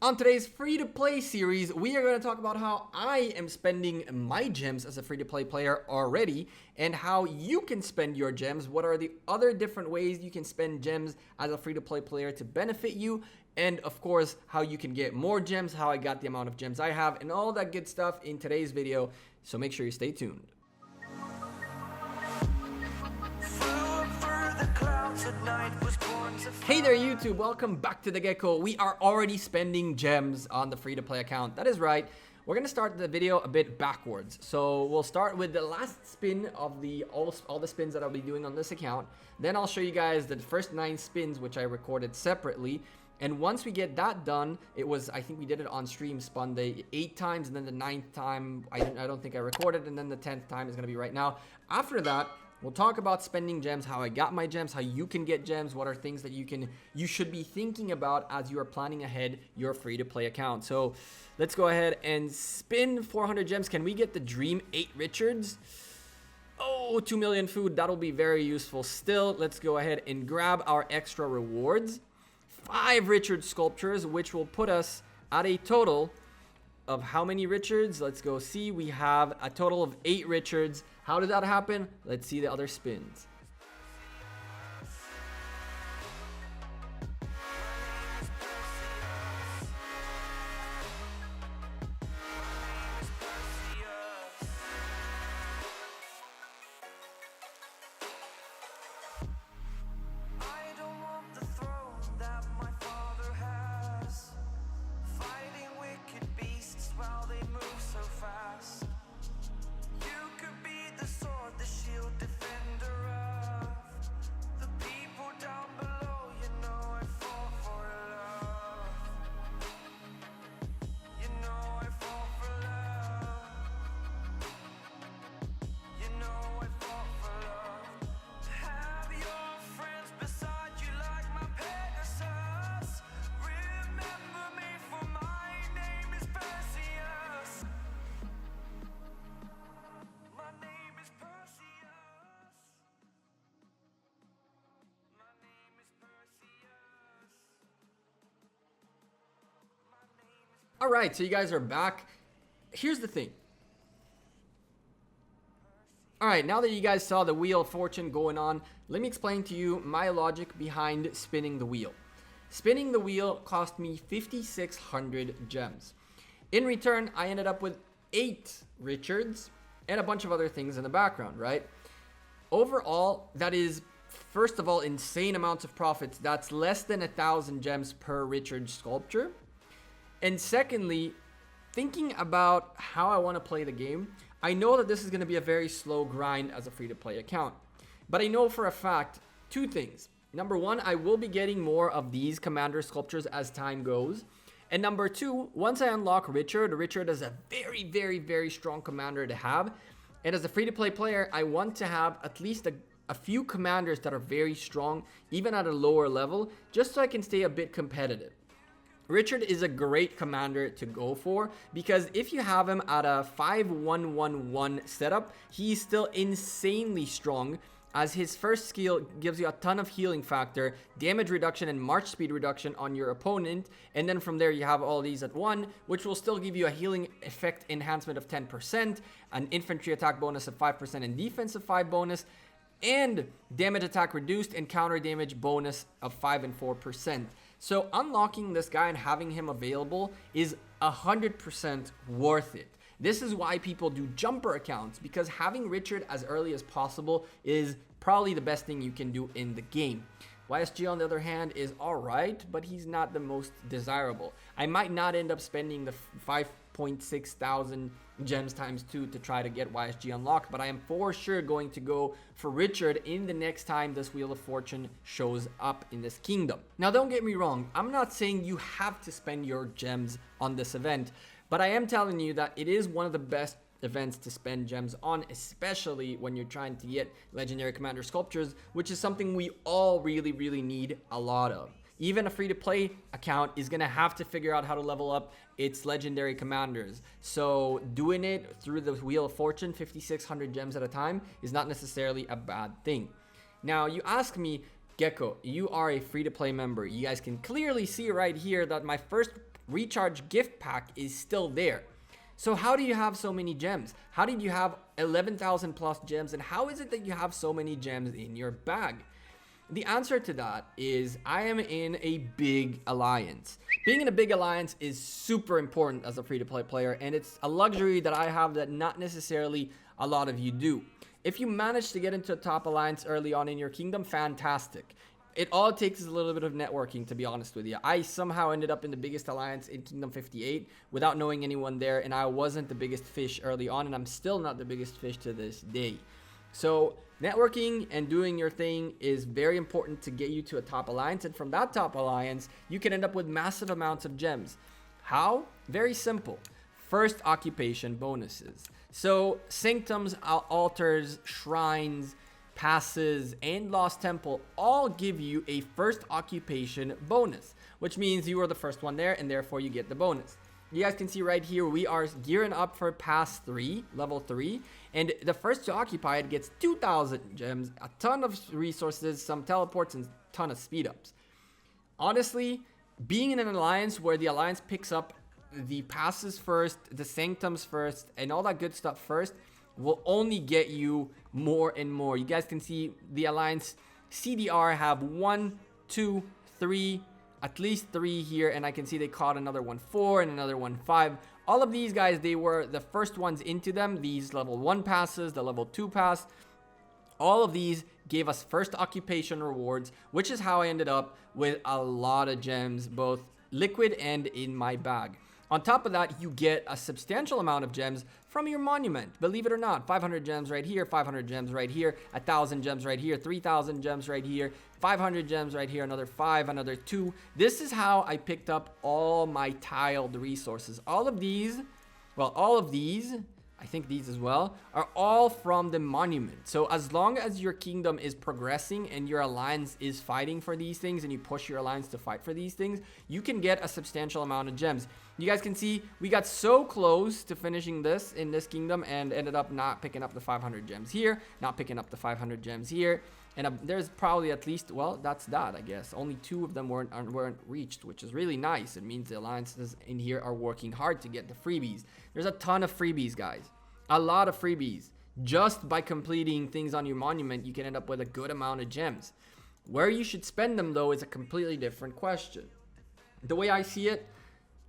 On today's free-to-play series, we are going to talk about how I am spending my gems as a free-to-play player already and how you can spend your gems. What are the other different ways you can spend gems as a free-to-play player to benefit you? And of course, how you can get more gems, how I got the amount of gems I have, and all that good stuff in today's video. So make sure you stay tuned. Hey there YouTube, welcome back to the Gekko. We are already spending gems on the free-to-play account. That is right. We're gonna start the video a bit backwards. So we'll start with the last spin of all the spins that I'll be doing on this account. Then I'll show you guys the first 9 spins, which I recorded separately. And once we get that done, I think we did it on stream, spun the 8 times, and then the 9th time, I don't think I recorded, and then the 10th time is gonna be right now. After that, we'll talk about spending gems, how I got my gems, how you can get gems, what are things that you should be thinking about as you are planning ahead your free-to-play account. So let's go ahead and spin 400 gems. Can we get the dream 8 Richards? Oh, 2 million food. That'll be very useful still. Let's go ahead and grab our extra rewards. 5 Richard sculptures, which will put us at a total of how many Richards? Let's go see. We have a total of 8 Richards. How did that happen? Let's see the other spins. All right, so you guys are back. Here's the thing. All right, now that you guys saw the Wheel of Fortune going on, let me explain to you my logic behind spinning the wheel. Spinning the wheel cost me 5,600 gems. In return, I ended up with 8 Richards and a bunch of other things in the background, right? Overall, that is, first of all, insane amounts of profits. That's less than 1,000 gems per Richard sculpture. And secondly, thinking about how I want to play the game, I know that this is going to be a very slow grind as a free-to-play account. But I know for a fact 2 things. Number 1, I will be getting more of these commander sculptures as time goes. And number 2, once I unlock Richard is a very, very, very strong commander to have. And as a free-to-play player, I want to have at least a few commanders that are very strong, even at a lower level, just so I can stay a bit competitive. Richard is a great commander to go for because if you have him at a 5-1-1-1 setup, he's still insanely strong as his first skill gives you a ton of healing factor, damage reduction, and march speed reduction on your opponent. And then from there you have all these at 1, which will still give you a healing effect enhancement of 10%, an infantry attack bonus of 5%, and defensive 5 bonus, and damage attack reduced and counter damage bonus of 5 and 4%. So unlocking this guy and having him available is 100% worth it. This is why people do jumper accounts, because having Richard as early as possible is probably the best thing you can do in the game. YSG on the other hand is alright, but he's not the most desirable. I might not end up spending the 5.6 thousand gems times 2 to try to get YSG unlocked, but I am for sure going to go for Richard in the next time this Wheel of Fortune shows up in this kingdom. Now don't get me wrong, I'm not saying you have to spend your gems on this event, but I am telling you that it is one of the best events to spend gems on, especially when you're trying to get legendary commander sculptures, which is something we all really need a lot of. Even a free-to-play account is going to have to figure out how to level up its legendary commanders. So doing it through the Wheel of Fortune, 5,600 gems at a time, is not necessarily a bad thing. Now, you ask me, Gekko, you are a free-to-play member. You guys can clearly see right here that my first recharge gift pack is still there. So how do you have so many gems? How did you have 11,000 plus gems? And how is it that you have so many gems in your bag? The answer to that is I am in a big alliance. Being in a big alliance is super important as a free-to-play player, and it's a luxury that I have that not necessarily a lot of you do. If you manage to get into a top alliance early on in your kingdom, fantastic. It all takes is a little bit of networking, to be honest with you. I somehow ended up in the biggest alliance in Kingdom 58 without knowing anyone there, and I wasn't the biggest fish early on, and I'm still not the biggest fish to this day. So networking and doing your thing is very important to get you to a top alliance, and from that top alliance, you can end up with massive amounts of gems. How? Very simple. First occupation bonuses. So sanctums, altars, shrines, passes, and Lost Temple all give you a first occupation bonus, which means you are the first one there, and therefore you get the bonus. You guys can see right here, we are gearing up for pass 3, level 3, and the first to occupy it gets 2,000 gems, a ton of resources, some teleports, and a ton of speed ups. Honestly, being in an alliance where the alliance picks up the passes first, the sanctums first, and all that good stuff first, will only get you more and more. You guys can see the alliance CDR have 1, 2, 3, at least 3 here, and I can see they caught another 1, 4 and another 1, 5. All of these guys, they were the first ones into them. These level 1 passes, the level 2 pass, all of these gave us first occupation rewards, which is how I ended up with a lot of gems, both liquid and in my bag. On top of that, you get a substantial amount of gems from your monument. Believe it or not, 500 gems right here, 500 gems right here, 1,000 gems right here, 3,000 gems right here, 500 gems right here, another 5, another 2. This is how I picked up all my tiled resources. All of these, I think these as well, are all from the monument. So as long as your kingdom is progressing and your alliance is fighting for these things, and you push your alliance to fight for these things, you can get a substantial amount of gems. You guys can see we got so close to finishing this in this kingdom and ended up not picking up the 500 gems here, not picking up the 500 gems here. And there's probably at least, well, that's that, I guess. Only 2 of them weren't reached, which is really nice. It means the alliances in here are working hard to get the freebies. There's a ton of freebies, guys. A lot of freebies. Just by completing things on your monument, you can end up with a good amount of gems. Where you should spend them, though, is a completely different question. The way I see it,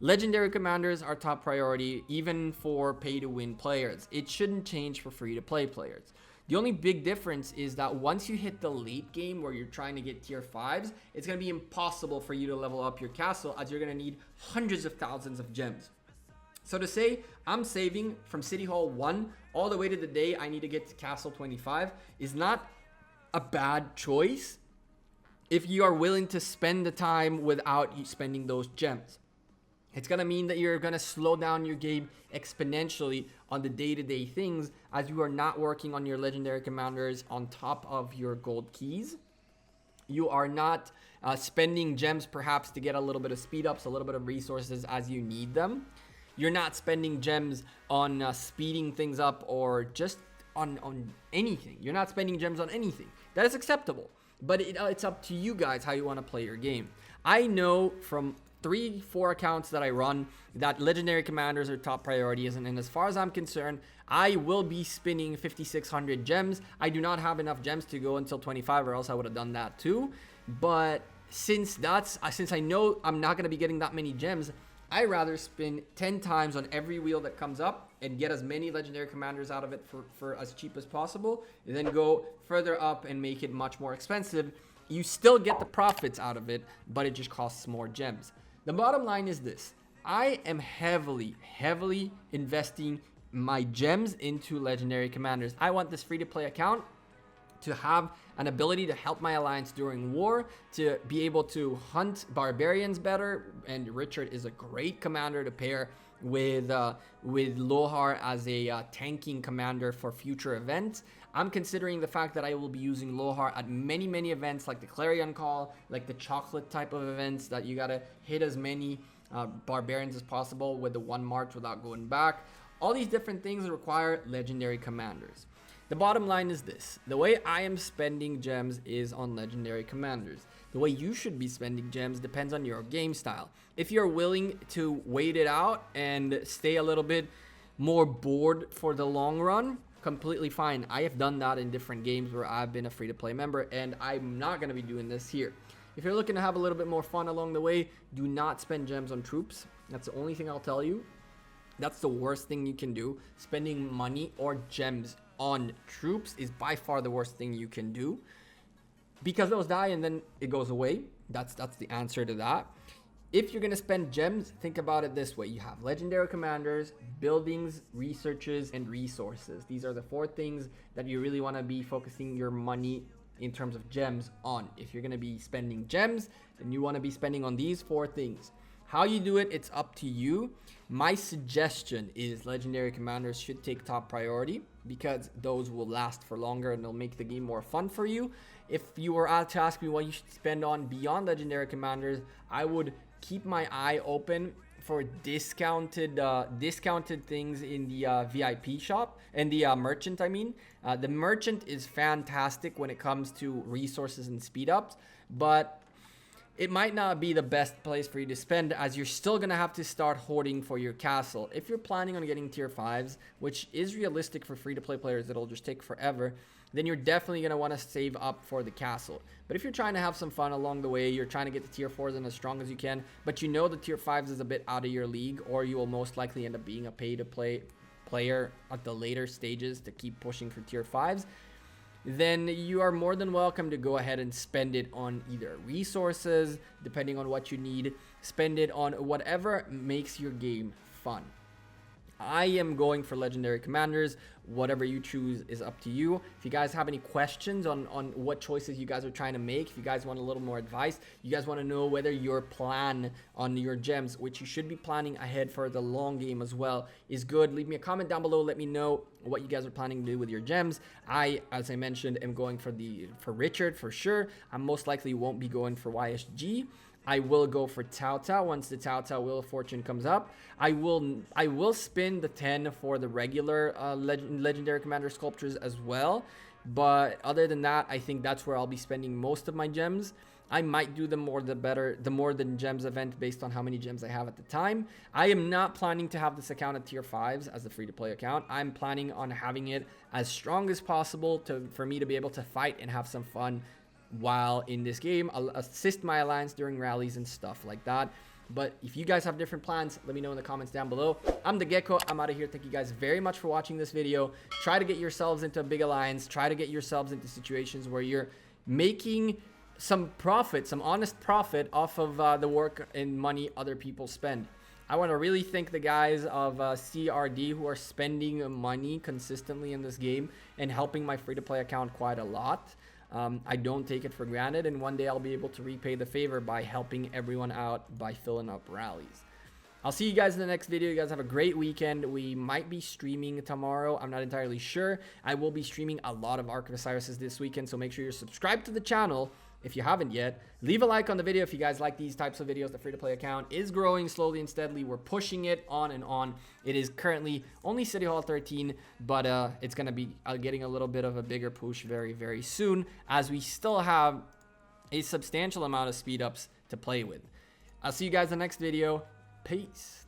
legendary commanders are top priority, even for pay-to-win players. It shouldn't change for free-to-play players. The only big difference is that once you hit the late game where you're trying to get tier 5s, it's going to be impossible for you to level up your castle, as you're going to need hundreds of thousands of gems. So to say I'm saving from City Hall 1 all the way to the day I need to get to Castle 25 is not a bad choice if you are willing to spend the time without you spending those gems. It's going to mean that you're going to slow down your game exponentially on the day-to-day things, as you are not working on your legendary commanders on top of your gold keys. You are not spending gems perhaps to get a little bit of speed ups, a little bit of resources as you need them. You're not spending gems on speeding things up or just on anything. You're not spending gems on anything. That is acceptable. But it's up to you guys how you want to play your game. I know from 3-4 accounts that I run that legendary commanders are top priorities, and as far as I'm concerned, I will be spinning 5,600 gems. I do not have enough gems to go until 25, or else I would have done that too. But since I know I'm not going to be getting that many gems, I rather spin 10 times on every wheel that comes up and get as many legendary commanders out of it for as cheap as possible, and then go further up and make it much more expensive. You still get the profits out of it, but it just costs more gems. The bottom line is this: I am heavily investing my gems into legendary commanders. I want this free-to-play account to have an lohar to help my alliance during war, to be able to hunt barbarians better, and Richard is a great commander to pair with Lohar as a tanking commander for future events. I'm considering the fact that I will be using Lohar at many events, like the Clarion Call, like the chocolate type of events that you gotta hit as many barbarians as possible with the 1 march without going back. All these different things require legendary commanders. The bottom line is this: the way I am spending gems is on legendary commanders. The way you should be spending gems depends on your game style. If you're willing to wait it out and stay a little bit more bored for the long run, completely fine. I have done that in different games where I've been a free-to-play member, and I'm not going to be doing this here. If you're looking to have a little bit more fun along the way, do not spend gems on troops. That's the only thing I'll tell you. That's the worst thing you can do. Spending money or gems on troops is by far the worst thing you can do, because those die and then it goes away. That's the answer to that. If you're going to spend gems, think about it this way. You have legendary commanders, buildings, researches, and resources. These are the 4 things that you really want to be focusing your money in terms of gems on. If you're going to be spending gems, then you want to be spending on these 4 things. How you do it, it's up to you. My suggestion is legendary commanders should take top priority, because those will last for longer and they'll make the game more fun for you. If you were to ask me what you should spend on beyond legendary commanders, I would keep my eye open for discounted things in the VIP shop and the merchant. I mean, the merchant is fantastic when it comes to resources and speed ups, but it might not be the best place for you to spend, as you're still going to have to start hoarding for your castle. If you're planning on getting tier 5s, which is realistic for free-to-play players, it'll just take forever, then you're definitely going to want to save up for the castle. But if you're trying to have some fun along the way, you're trying to get the tier 4s in as strong as you can, but you know the tier 5s is a bit out of your league, or you will most likely end up being a pay-to-play player at the later stages to keep pushing for tier 5s, then you are more than welcome to go ahead and spend it on either resources, depending on what you need. Spend it on whatever makes your game fun. I am going for legendary commanders. Whatever you choose is up to you. If you guys have any questions on what choices you guys are trying to make, if you guys want a little more advice, you guys want to know whether your plan on your gems, which you should be planning ahead for the long game as well, is good, leave me a comment down below. Let me know what you guys are planning to do with your gems. As I mentioned, am going for Richard for sure. I most likely won't be going for YSG. I will go for Tao Tao once the Tao Tao Wheel of Fortune comes up. I will spin the 10 for the regular legendary commander sculptures as well. But other than that, I think that's where I'll be spending most of my gems. I might do the more the gems event based on how many gems I have at the time. I am not planning to have this account at tier 5s as a free-to-play account. I'm planning on having it as strong as possible for me to be able to fight and have some fun while in this game. I'll assist my alliance during rallies and stuff like that. But if you guys have different plans, let me know in the comments down below. I'm the Gekko. I'm out of here. Thank you guys very much for watching this video. Try to get yourselves into a big alliance. Try to get yourselves into situations where you're making some profit, some honest profit off of the work and money other people spend. I want to really thank the guys of CRD who are spending money consistently in this game and helping my free-to-play account quite a lot. I don't take it for granted, and one day I'll be able to repay the favor by helping everyone out by filling up rallies. I'll see you guys in the next video. You guys have a great weekend. We might be streaming tomorrow. I'm not entirely sure. I will be streaming a lot of Arc of Osiris this weekend, so make sure you're subscribed to the channel if you haven't yet. Leave a like on the video if you guys like these types of videos. The free-to-play account is growing slowly and steadily. We're pushing it on and on. It is currently only City Hall 13, but it's going to be getting a little bit of a bigger push very, very soon, as we still have a substantial amount of speed ups to play with. I'll see you guys in the next video. Peace.